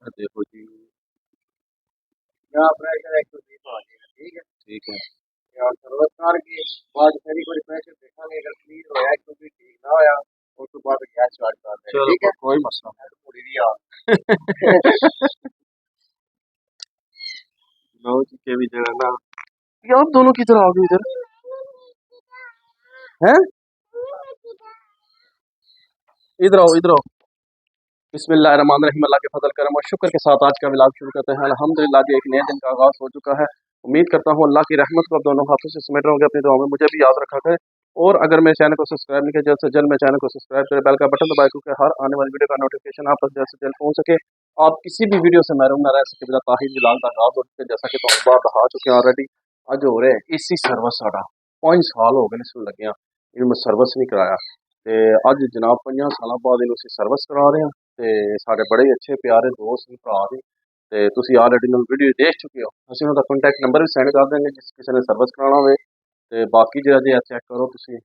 देखो जी। यहाँ प्रेशर 120 आ जाएगा, ठीक है। ठीक है। यार सर्विस करके बाद फिर कोई प्रेशर देखेंगे, अगर क्लीन होया तो भी ठीक ना होया उस तो बाद गैस स्टार्ट कर देंगे, चलो ठीक है। कोई मसला पूरी दी यार नहीं। लो जी के भी जगह ना यार दोनों की तरह आ गए इधर हैं। इधर आओ इधर आओ। बिस्मिल्लाहिर्रहमानिर्रहीम। अल्लाह के फजल करम और शुक्र के साथ आज का मिलाद शुरू करते हैं। अल्हम्दुलिल्लाह जी एक नए दिन का आगाज हो चुका है। उम्मीद करता हूँ अल्लाह की रहमत को आप दोनों हाथों से समेट रहोगे अपनी दुआ में, मुझे भी याद रखा करें। और अगर मेरे चैनल को सब्सक्राइब नहीं किया जल्द से जल्द मेरे चैनल को सब्सक्राइब करें, बेल का बटन दबाएं क्योंकि हर आने वाली वीडियो का नोटिफिकेशन आप तक जल्द से जल्द पहुंच सके, आप किसी भी वीडियो से महरूम न रह सके। बिला ताहिर मिलाद का आगाज हो चुका है जैसा कि तुम बात दिखा चुके हैं ऑलरेडी। अज हो रहे हैं इसी सर्विस साडा 5 साल हो गए इसमें लगे इन्होंने सर्विस नहीं कराया ते अज जनाब 5 साल बाद इन्हों सर्विस करा रहे हैं ते साडे बड़े ही अच्छे प्यारे दोस्त भरा ने ते तुसी ऑलरेडी वीडियो देख चुके हो। असं उनका कॉन्टैक्ट नंबर भी सेंड कर देंगे जिस किसी ने सर्विस कराना हो। ते बाकी जो जे चेक करो तुसी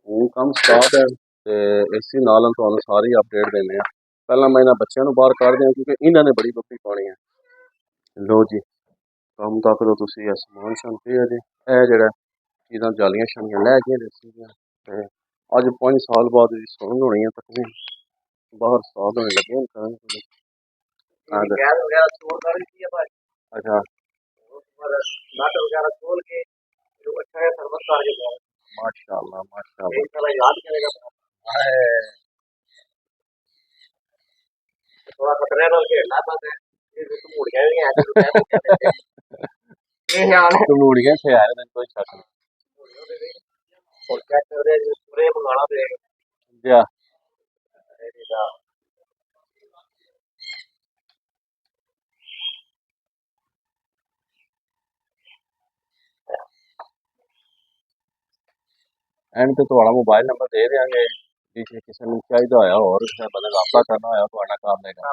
वो काम स्टार्ट है ते इसी नाल तुहानू सारी अपडेट देने आ। पहला मैं इन्हां बच्चों बाहर कढ़ दियां क्योंकि इन्हां ने बड़ी बकरी पानी है। लो जी कम तक लो तुसी समान शान पे है जी ए जेड़ा चीज़ां जालियां शालियां लै गए देसी अज 5 साल बाद सुन होनी है तकरीबन बाहर साल होने लगे गैस वगैरह स्टोर कर रही है भाई। अच्छा और नट वगैरह खोल के जो अच्छा है सर्विस कर के जाओ। माशाल्लाह एक माशाल्लाह। साल याद करेगा थोड़ा खतरे नाल खेलना बस ये जो मुड़ियां भी हैं जो टाइम ये हाल है। तो मूड़ियां थे यार कोई शक और चेक कर रहे हैं स्प्रे मंगाना पड़ेगा। नहीं। एंड तो तुम्हारा मोबाइल नंबर दे देंगे किसी किसी ने चाहिए होया और किसी बंदे रब्ता करना होया तो कर लेगा।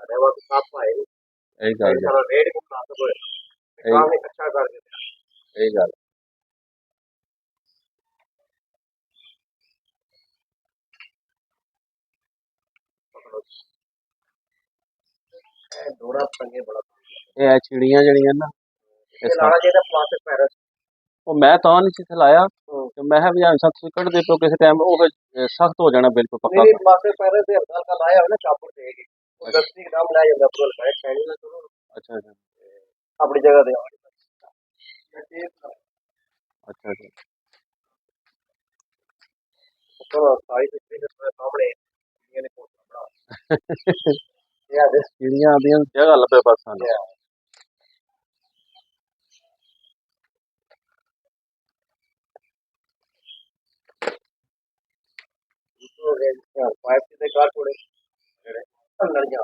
अरे वो साफ भाई यही गल चलो रेट को मुनासिब होए काम एक अच्छा कर देते यही गल हैं। डोरा पंगे बड़ा ये चिड़ियां जड़ियां ना ये लाना चाहिए प्लास्टिक पैरस। वो मैं तो नहीं सी लाया तो मैं भी सख्त कट दे तो किसी टाइम वो सख्त हो जाना बिल्कुल पक्का। नहीं प्लास्टिक पैरस से हल्का हल्का लाया हो ना चापर देगी वो 10 ग्राम लाया जाता पूरा लाइट पैनी ना करो। अच्छा अच्छा अपनी जगह दे अच्छा अच्छा चलो सारी पिछली के सामने ये ने कोट बड़ा ये आदे चिड़ियां आदि जगह लभे बस सानू। पाइप से कार छोड़े अंदर जा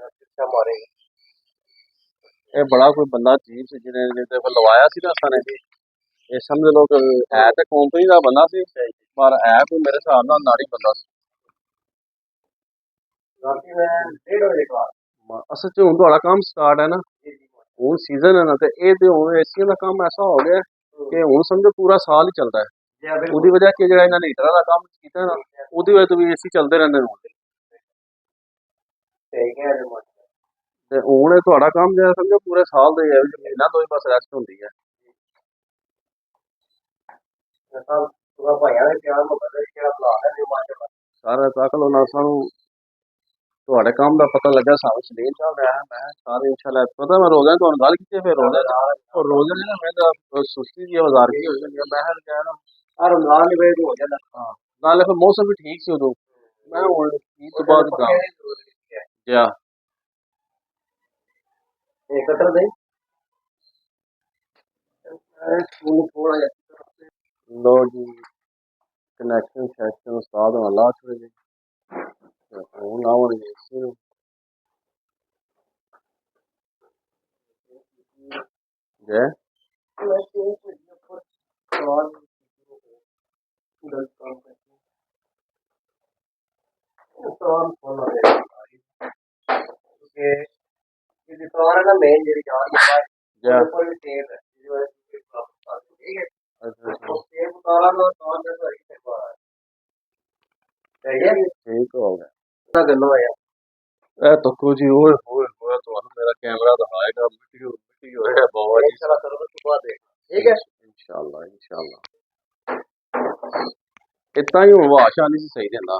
शिक्षा मारेगा। ये बड़ा कोई बंदा अजीब से जिन्हें लवाया सी ना साने ये समझ लो कि है तो कंपनी का बंदा सी पर है कोई मेरे हिसाब नाल नाड़ी बंदा सी। राती में 1:30 बजे का असल च हुण तुहाड़ा काम स्टार्ट है ना हुण सीजन है ना ते ए ते हुण एसियां दा काम ऐसा हो गया कि हुण समझो पूरा साल ही चलदा है। ਉਹਦੀ वजह कि ਜਿਹੜਾ ਇਹਨਾਂ ਨੇ ਹੀਟਰਾਂ ਦਾ ਕੰਮ ਕੀਤਾ ਨਾ ਉਹਦੀ वजह ਤੋਂ ਵੀ ਏਸੀ ਚੱਲਦੇ ਰਹਿੰਦੇ ਨੇ ठीक है ਤੇ ਹੁਣ ਇਹ ਤੁਹਾਡਾ ਕੰਮ ਜਿਹੜਾ ਸਮਝੋ ਪੂਰੇ ਸਾਲ ਦੇ ਹੈ ਮਹੀਨਾ ਤੋਂ ਹੀ ਬਸ ਰੈਸਟ ਹੁੰਦੀ ਹੈ। पूरा भाइयों ने प्यार मोहब्बत क्या बुला है जो माशाल्लाह ਸਾਰਾ ਤੱਕ ਲੋ ਨਾ ਸਾਨੂੰ ਤੁਹਾਡੇ ਕੰਮ ਦਾ ਪਤਾ ਲੱਗਾ ਸਾਨੂੰ ਸਲੀਮ ਸਾਹਿਬ ਆਇਆ ਮੈਂ ਸਾਰੇ इंशाल्लाह पता मैं रोज़ा ਤੁਹਾਨੂੰ ਗੱਲ ਕੀਤੀ ਫਿਰ रोज़ा और रोज़े ने ना मैं तो सुस्ती दी बाजार की हो गई मैं क्या ना और रमजान में हो जाता हाँ नाले फिर मौसम भी ठीक सी उदों मैं हुण ईद तो बाद गया ये कटर दे थोड़ा लो जी कनेक्शन शैक्शन उस्ताद होना ला छोड़े जी हूँ लावणगे इसी नूं जय मेन जी जान या ਉਹਦੇ ਕੋਲ ਵੀ ਤੇਲ ਹੈ ਜਿਹਦੀ ਵਜ੍ਹਾ ਤੋਂ ਕੋਈ ਪ੍ਰੋਬਲਮ ਆ ਰਹੀ ਠੀਕ ਹੈ अच्छा अच्छा ਉਹ ਤੇਲ ਉਤਾਰਾ ਲੋ ਤਾਂ ਜੇ ਸਹੀ ਸੇ ਬਾਹਰ ਸਹੀ ਹੈ ठीक हो गया ਨਾ ਗੱਲੋਂ ਆ ए तो कुछ ही ओए होए होए तो मेरा कैमरा दिखाएगा मिट्टी हो है बाबा एक जी चला करो तो सुबह देख ठीक है इंशाल्लाह इंशाल्लाह इतना ही हुआ आसानी से सही देना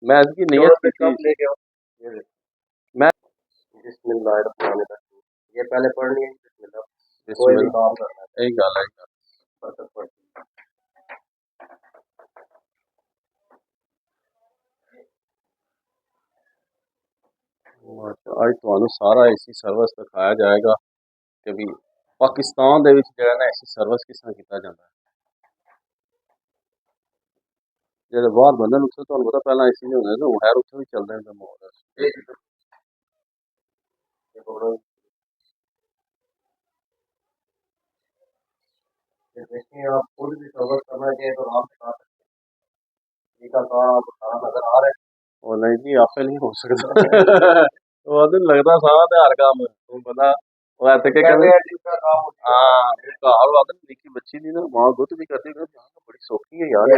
मैं इसकी जोड़ नियत के की कप लेके आओ ये देखो मैं बिस्मिल्लाह ये पहले पढ़नी है बिस्मिल्लाह कोई भी बिस्मिल्लाह काम करना है यही गल है बरकत पड़ती है ਅੱਜ ਤੁਹਾਨੂੰ ਸਾਰਾ ਏਸੀ ਸਰਵਿਸ ਦਿਖਾਇਆ ਜਾਏਗਾ ਕਿ ਵੀ ਪਾਕਿਸਤਾਨ ਦੇ ਵਿੱਚ ਜਿਹੜਾ ਨਾ ਏਸੀ ਸਰਵਿਸ ਕਿਸ ਤਰ੍ਹਾਂ ਕੀਤਾ ਜਾਂਦਾ ਹੈ ਜਿਹੜੇ ਬਾਹਰ ਬੰਦੇ ਨੂੰ ਉੱਥੇ ਤੁਹਾਨੂੰ ਪਤਾ ਪਹਿਲਾਂ ਏਸੀ ਨਹੀਂ ਹੁੰਦੇ ਸੀ ਹੁਣ ਖੈਰ ਉੱਥੇ ਵੀ ਚੱਲਦੇ ਨੇ ਮਾਹੌਲ ये बोलो देखिए आप खुद भी सर्विस करना चाहिए तो आराम से कर सकते हैं जी का काम आप सारा नजर आ रहा है ਉਹ ਨਹੀਂ ਜੀ ਆਪੇ ਨਹੀਂ ਹੋ ਸਕਦਾ ਉਹ ਆਦमी लगदा ਸਾਰਾ ਤੇ ਹਰ ਕੰਮ ਉਹ ਬੰਦਾ ਉਹ ਐਸੇ ਕਿ कहते हैं जिसका काम होता हाँ वो घाल आदमी निक्की बच्ची दी ना मां दुद्ध भी करती है बड़ी सौखी है यार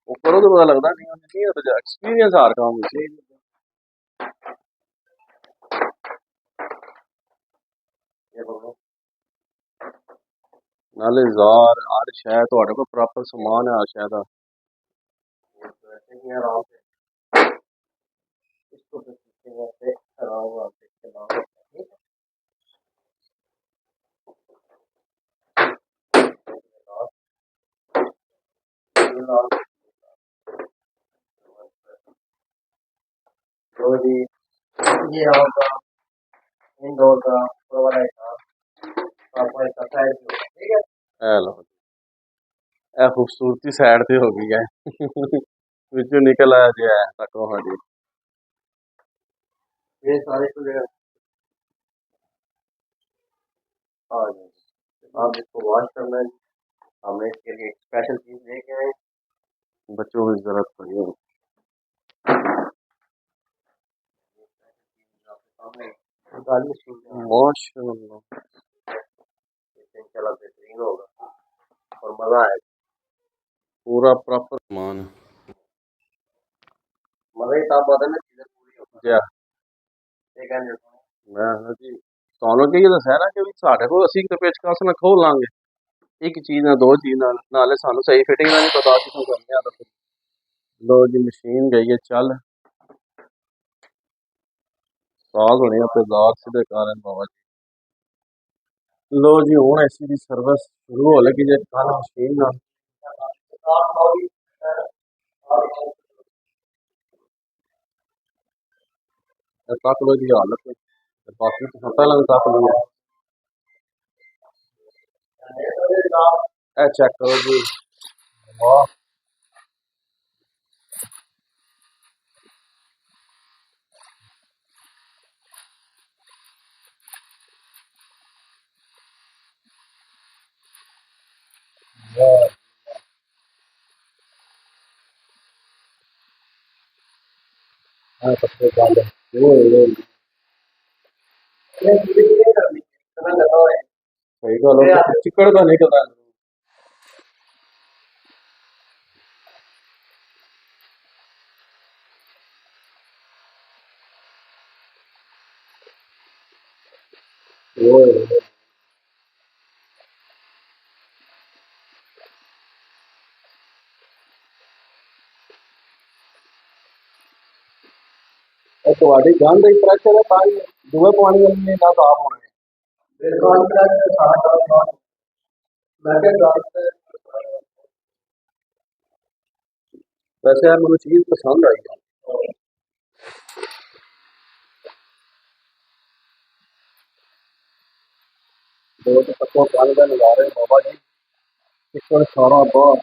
वो करो तो पता लगदा नहीं नहीं है तो एक्सपीरियंस हर काम ਵਿੱਚ है ये बोलो ਨਾਲੇ ਜ਼ਾਰ ਹਰ ਸ਼ੈ ਤੁਹਾਡੇ ਕੋਲ ਪ੍ਰੋਪਰ ਸਮਾਨ ਹੈ ਹਰ ਸ਼ੈ ਦਾ वैसे ही आराम से इसको तो वैसे आराम से चलाओ ठीक है तो जी ये आपका इंडोर का प्रोवाइड का आपको एक्सरसाइज ठीक है ਇਹ ਲਓ ਇਹ ਖੂਬਸੂਰਤੀ ਸਾਈਡ ਤੇ ਹੋ ਗਈ ਹੈ ਵਿੱਚੋਂ ਨਿਕਲ ਆਇਆ ਜੇ ਤੱਕ ਉਹ ਜੀ ये सारे तो जगह हाँ जी आप इसको वॉश करना है हमने इसके लिए एक स्पेशल चीज लेके आए बच्चों की जरूरत पड़ी है माशाल्लाह इंशाल्लाह बेहतरीन होगा और मजा आएगा पूरा प्रॉपर सामान मजा ही तब आता है ना चीजें पूरी होगी जी ठीक है जी मैं जी ਤੁਹਾਨੂੰ ਕੀ ਦੱਸਿਆ ਨਾ ਕਿ ਵੀ ਸਾਡੇ ਕੋਲ ਅਸੀਂ ਤੇ ਪੇਚਕਸ ਨਾਲ ਖੋਲ ਲਾਂਗੇ ਇੱਕ ਚੀਜ਼ ਨਾਲ ਦੋ ਚੀਜ਼ ਨਾਲ ਨਾਲੇ ਸਾਨੂੰ ਸਹੀ ਫਿਟਿੰਗ ਦਾ ਨਹੀਂ ਪਤਾ ਕਿਥੋਂ ਕਰਨੀ ਆ ਤਾਂ ਲੋ ਜੀ ਮਸ਼ੀਨ ਗਈ ਹੈ ਚੱਲ ਸਾਜ਼ ਹੋਣੀ ਆ ਤੇ ਜ਼ਾਤ ਸਿੱਧੇ ਕਾਰਨ ਬਾਬਾ ਜੀ ਲੋ ਜੀ ਹੁਣ ਐਸੀ ਦੀ ਸਰਵਿਸ ਸ਼ੁਰੂ ਹੋ ਲੱਗੀ ਜੇ ਕੱਲ ਮਸ਼ੀਨ ਨਾਲ ਤੱਕ ਲੋ ਜੀ ਹਾਲਤ ਤੇ ਬਾਕੀ ਤਾਂ ਪਹਿਲਾਂ ਵੀ ਤੱਕ ਲੋ ਇਹ ਚੈੱਕ ਕਰੋ ਜੀ ਵਾਹ ਇਹ ਪੱਤੇ ਗੱਲ ਓਏ ਸਹੀ ਗੱਲ ਹੈ ਚਿੱਕੜ ਦਾ ਨਹੀਂ ਪਤਾ ਓਏ ਇਹ ਤੁਹਾਡੀ ਗੰਨ ਦਾ ਪ੍ਰੈਸ਼ਰ ਹੈ ਤਾਂ ਹੀ ਦੂਏ ਪਾਣੀ ਵਾਲੀ ਨੇ ਨਾ ਸਾਫ ਹੋਣਾ ਹੈ ਮੇਰੇ ਕੋਲ ਸਾਰਾ ਮੈਂ ਕਿਹਾ ਗੱਲ ਵੈਸੇ ਯਾਰ ਮੈਨੂੰ ਚੀਜ਼ ਪਸੰਦ ਆਈ ਹੈ ਬਹੁਤ ਤੱਕੋ ਗੱਲ ਦਾ ਨਜ਼ਾਰੇ ਬਾਬਾ ਜੀ ਇੱਕ ਵਾਰ ਸਾਰਾ ਬਾਹਰ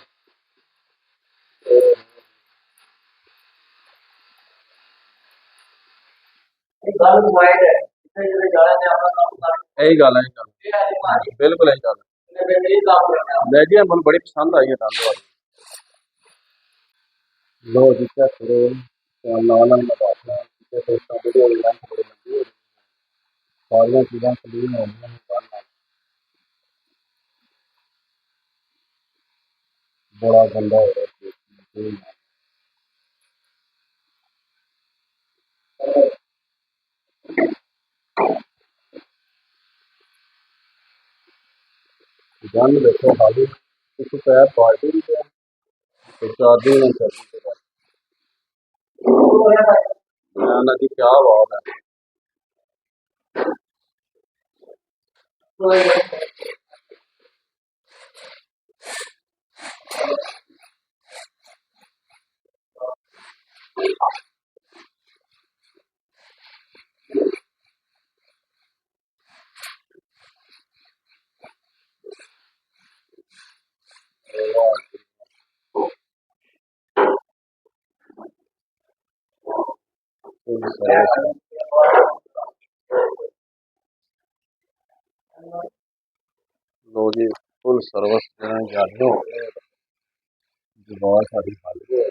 ਗੱਲ ਮਾਈਂਡ ਹੈ ਜਿੱਥੇ ਜਿਹੜੇ ਜਾਣਾ ਨੇ ਆਪਣਾ ਕੰਮ ਕਰਨਾ ਇਹੀ ਗੱਲ ਹੈ ਬਿਲਕੁਲ ਇਹੀ ਗੱਲ ਇਹਨੇ ਬੇਹਤਰੀਨ ਕੰਮ ਕਰਨਾ ਲੈ ਜੀ ਮੈਨੂੰ ਬੜੀ ਪਸੰਦ ਆਈ ਹੈ ਦੰਦ ਵਾਲੀ ਲੋ ਜੀ ਚੈੱਕ ਕਰੋ ਨਾਲ ਨਾਲ ਮਦਾਖਲਾ ਕਿਸੇ ਦੋਸਤਾਂ ਵੀਡੀਓ ਲੰਘ ਬੜੀ ਲੰਬੀ ਹੋ ਸਾਰੀਆਂ ਚੀਜ਼ਾਂ ਕਲੀਨ ਹੋ ਗਈਆਂ ਨੇ बड़ा गंदा हो रहा है। गन देखो खाली कुछ पैर पार्टी भी है तो चार्जिंग नहीं करती ना कि क्या बात है। लो जी फुल सर्विस जाने हो गए जुबान सारी खाली है।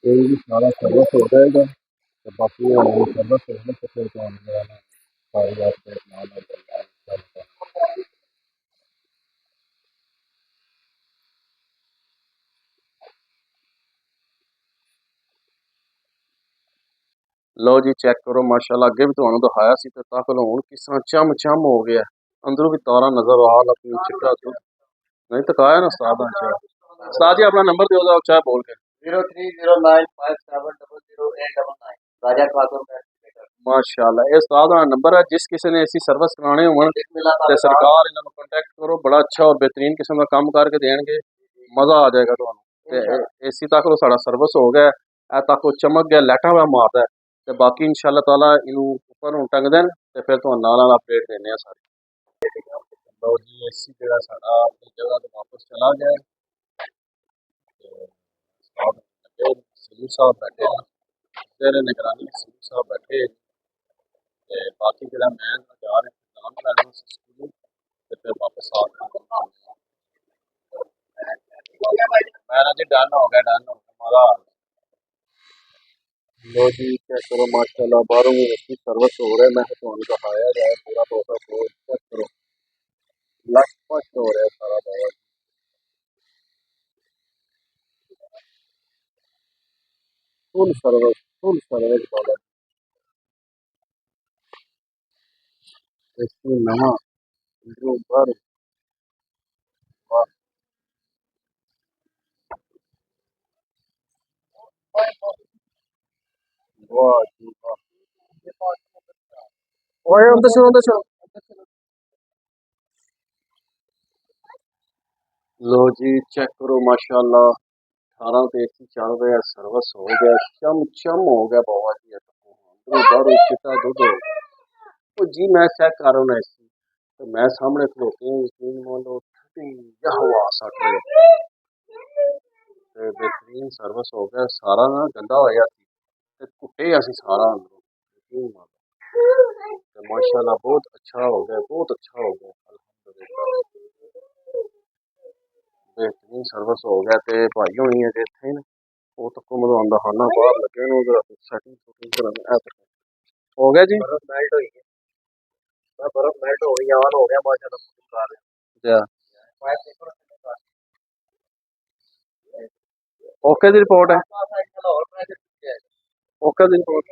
कोई भी सारा सर्विस हो जाएगा तो बाकी सर्विस होने से फिर तो सारी बात लो जी चेक करो माशाल्लाह अगे भी तुहानू दिखाया सी ते तक हुण किस तरह चम चम हो गया अंदरों भी तारा नजर आ लगी चिट्टा दुध नहीं तकाया ना उस्ताद अच्छा उस्ताद जी अपना नंबर दो दो चाहे बोल के 030957000899 राजा खातून का माशाल्लाह ये उस्ताद दा नंबर है जिस किसी ने ऐसी सर्विस कराने होवन ते सरकार इन्हां नू कांटेक्ट करो बड़ा अच्छा और बेहतरीन किस्म का काम करके देणगे मजा आ जाएगा तुहानू ते एसी तक तो साड़ा सर्विस हो गया ए तक वो चमक गया लाइटां बड़ा मारदा है ते बाकी इंशाअल्लाह ताला इनू ऊपर हुण टंग देन ते फिर तुहानू नाल अपडेट देने आ सारी। लो जी एसी जेड़ा साड़ा अपनी जगह ते वापस चला गया है ते सलीम साहब बैठे हैं तेरे निगरानी सलीम साहब बैठे ते बाकी जेड़ा मैं जा रहा नाम लैना स्कूल ते फिर वापस आ गया मैं जी डन हो गया मजा आ गया। लो जी चेक करो माशाल्लाह बाहरों भी अच्छी सर्विस हो रहा है मैं तुहानू दिखाया जाए पूरा प्रोटोकॉल चेक करो लक स्पष्ट हो रहा है सारा बहुत फुल सर्विस वाला एसी नवा अंदरों बाहर वाह वाह जी वाह ओए अंदर से लो जी चेक करो माशाल्लाह 18 पे एसी चल रहा है सर्विस हो गया चम चम हो गया बाबा जी अंदरों बाहरों चिट्टा दुध हो गया तो जी मैं चेक कर रहा हूँ एसी तो मैं सामने खलोते हैं यकीन मान लो ठंडी हवा सट रही ते बेहतरीन सर्विस हो गया सारा ना गंदा होया ते घुटे असी सारा अंदरों यकीन मान लो ते माशाल्लाह बहुत अच्छा हो गया बहुत अच्छा हो गया अल्हम्दुलिल्लाह बेहतरीन सर्विस हो गया ते भाई होनी है इत्थे ना वो तो को मतलब आंदा खाना बाहर लगे ने उधर सेटिंग सेटिंग करन हो गया जी बर्फ मेल्ट हो गई बर्फ मेल्ट हो गई ऑन हो गया माशाल्लाह या पाइप पेपर ओके दी रिपोर्ट है और प्रेशर ओके दी रिपोर्ट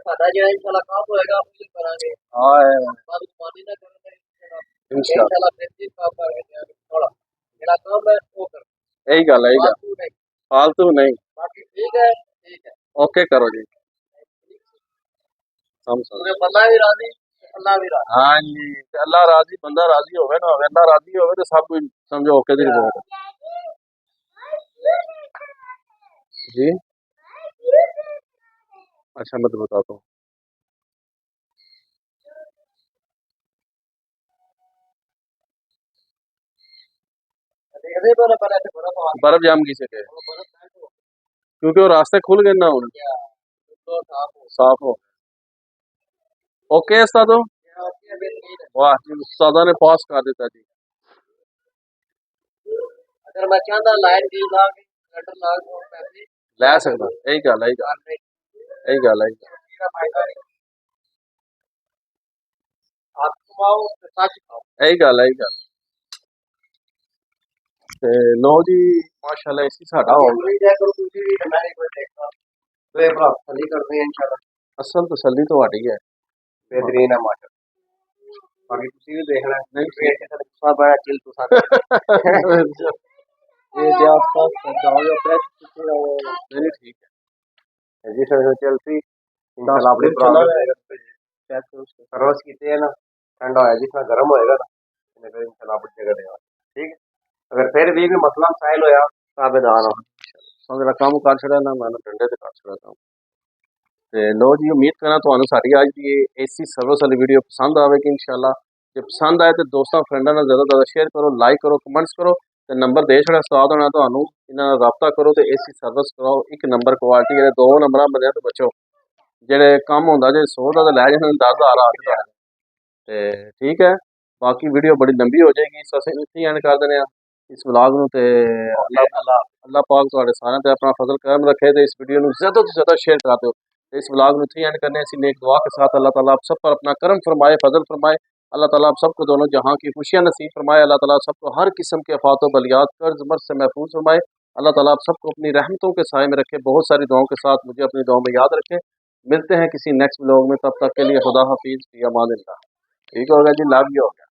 सादा जो है इंशाल्लाह काम होएगा हम ये करांगे हाँ बात पानी ना करेंगे इंशाल्लाह इंशाल्लाह बेहतरीन काम करेंगे थोड़ा मेरा काम है वो कर यही गल है यही गल बात नहीं फालतू नहीं बाकी ठीक है ओके करो जी हम समझ तुम्हें बंदा भी राजी अल्लाह भी राजी हाँ जी ते अल्लाह राजी बंदा राजी होवे ना होवे अल्लाह राजी होवे तो सब कुछ समझो ओके दी रिपोर्ट जी अच्छा मैं तो बताता हूँ देखते तो ना पहले से बर्फ आ बर्फ जाम की से के बर्फ क्योंकि वो रास्ते खुल गए ना हुन तो साफ हो ओके उस्तादो वाह जी उस्तादा ने पास कर दिता जी अगर मैं चाहता लाइन दी ला के सिलेंडर ला के पैसे लै सकदा यही गल यही गल का फायदा नहीं आप कमाओ तो सच खाओ यही गल ते लो जी माशाल्लाह इसी साडा हो गया नहीं जाए करो तुझे भी मैं नहीं कोई देखता तो ये बात सही करते हैं इंशाल्लाह असल तसल्ली तो वाडी है बेहतरीन है माशा बाकी तुसी भी देखना नहीं पेट के साथ गुस्सा पाया चिल तो साथ ये जो आपका जाओगे फ्रेश नहीं ठीक है जी सर चलती इंशाल्लाह अपने प्रॉब्लम सर्विस कीते है ना ठंडा होया जितना गर्म होएगा ना इन्हें फिर इंशाल्लाह अपनी जगह देगा ठीक है अगर फिर भी मसला मसाइल होया ताबेदार हो मेरा काम कर छड़ा ना मैंने डंडे ते कर छड़ा काम ते लो जी उम्मीद करना तुहानू साडी अज दी एसी सर्विस वाली वीडियो पसंद आवेगी इंशाल्लाह जे पसंद आए तो दोस्तों फ्रेंडा नाल ज़्यादा शेयर करो लाइक करो कमेंट्स करो ते नंबर दे छड़ा उस्ताद होना तुहानू इन्हां नाल राबता करो ते एसी सर्विस कराओ एक नंबर क्वालिटी है दो नंबर बंदे तो बचो जेड़े कम होंदा जे 100 दा लै जाने 10,000 आ ते ठीक है बाकी वीडियो बड़ी लंबी हो जाएगी इस असें इत्थे एंड कर देने इस व्लॉग नू ते अल्लाह पाक तुहाडे सारेयां ते अपना फजल करम रखे ते इस वीडियो नू ज़्यादा तो ज़्यादा शेयर कर दो इस व्लॉग नू इत्थे एंड करने इसी नेक दुआ के साथ अल्लाह ताला आप सब पर अपना करम फरमाए फजल फरमाए अल्लाह ताला आप सबको दोनों जहां की खुशियां नसीब फरमाए अल्लाह ताला सबको हर किस्म के आफात व बलियात कर्ज मर्ज से महफूज फरमाए अल्लाह ताला आप सबको अपनी रहमतों के साए में रखे बहुत सारी दुआओं के साथ मुझे अपनी दुआओं में याद रखे मिलते हैं किसी नेक्स्ट व्लॉग में तब तक के लिए खुदा हाफिज़ फी अमान अल्लाह ठीक हो गया जी लव यू हो गया